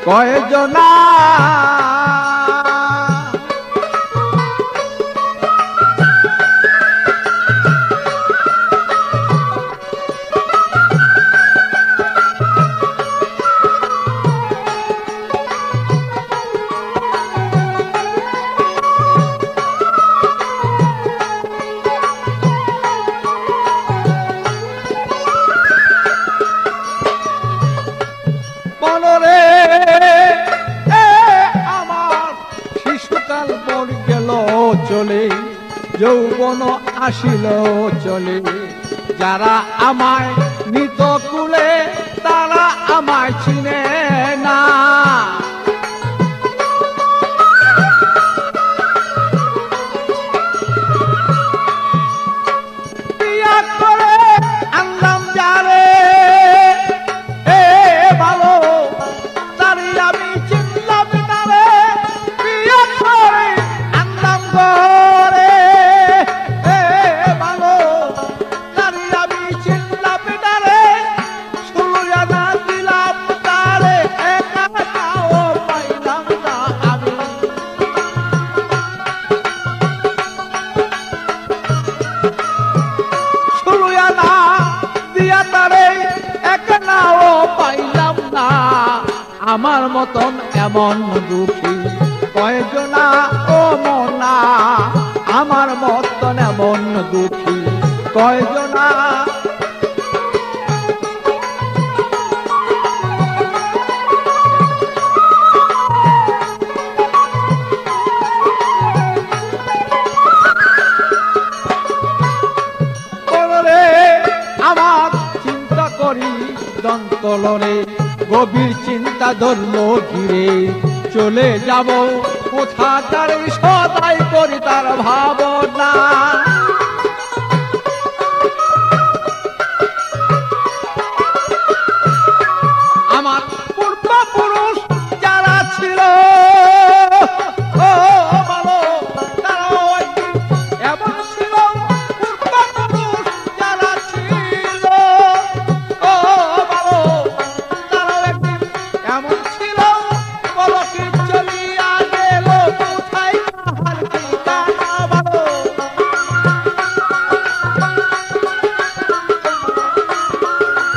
কয়জনা মনরে আমার শিশুকাল পর গেল চলে, যৌবন আসিল চলে। যারা আমায় নিত কুলে তারা আমায় চিনে না। বিয়া করে আনলাম যারে ভালো তারি আমি চিনলাম না রে। বিয়া করে আনলাম ঘরে ভালো তারি আমি চিনলাম না রে। শুরুয়া না দিলাম তারে একাও পাইলাম না আমি। শুরুয়া না দিয়া তারে একনাও পাইলাম না। আমার মতন এমন দুঃখী কয়জনা ও মনা। আমার মতন এমন দুঃখী কয়জনা। আমার চিন্তা করি দন্তলরে, গভীর চিন্তা ধরল ঘিরে। চলে যাব কোথা তার সদাই করি তার ভাবনা। আমার পূর্বপুরুষ যারা ছিল ও ভালো তারা এমন ছিল। পূর্বপুরুষ যারা ছিল ও ভালো তারা একদিন এমন ছিল। পলকে চলিয়া গেল কোথায় কাহার ঠিকানা ভালো।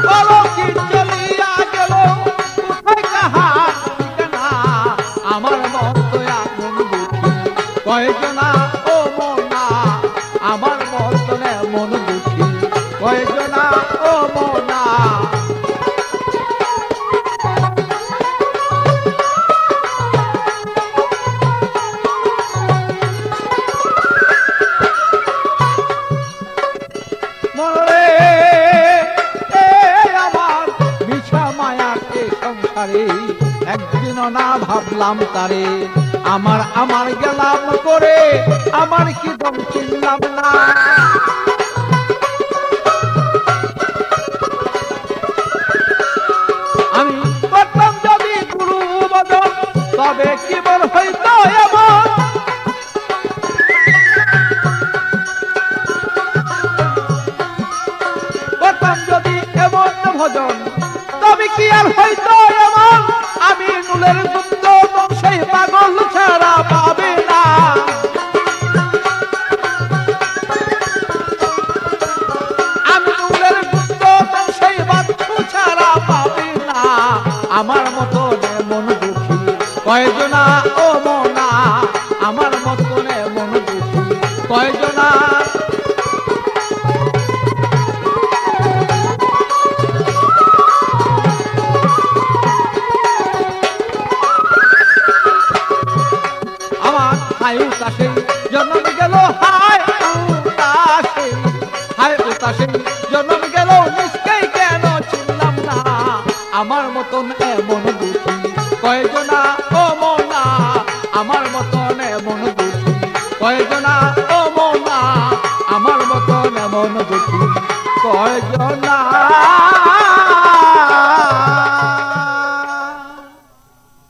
পলকে চলিয়া গেল কোথায় কাহার ঠিকানা। আমার মতো এমন দুঃখী কয়জনা ও মনা। আমার মতো এমন দুঃখী কয়জনা ও মনা। মনরে আমার মিছা মায়াকে সংসারে একদিনও না ভাবলাম তারে। আমার গেলাম করে আমার কি দম চিনলাম না। আমি করতাম যদি গুরু বদন তবে কেবল হইতো এমন। করতাম যদি এমন ভজন তবে কি আর হইতো এমন। আমি নুলের দুধ সেই পাগল ছাড়া পাবে না। আমি নুলের দুধ সেই বাচ্চু ছাড়া পাবে না। আমার মতো এমন দুঃখী কয়জনা ও মনা। আমার মতো এমন দুঃখী কয়জনা। আমার হায় উতাসে জন্ম গেল হায় উতাসে। হায় উতাসে জন্ম গেল নিশ্চয় কেন চিনলাম না। আমার মতন এমন দুঃখী কয়জনা ও মনা। আমার মতন এমন দুঃখী কয়জনা ও মনা। আমার মতন এমন দুঃখী কয়জনা।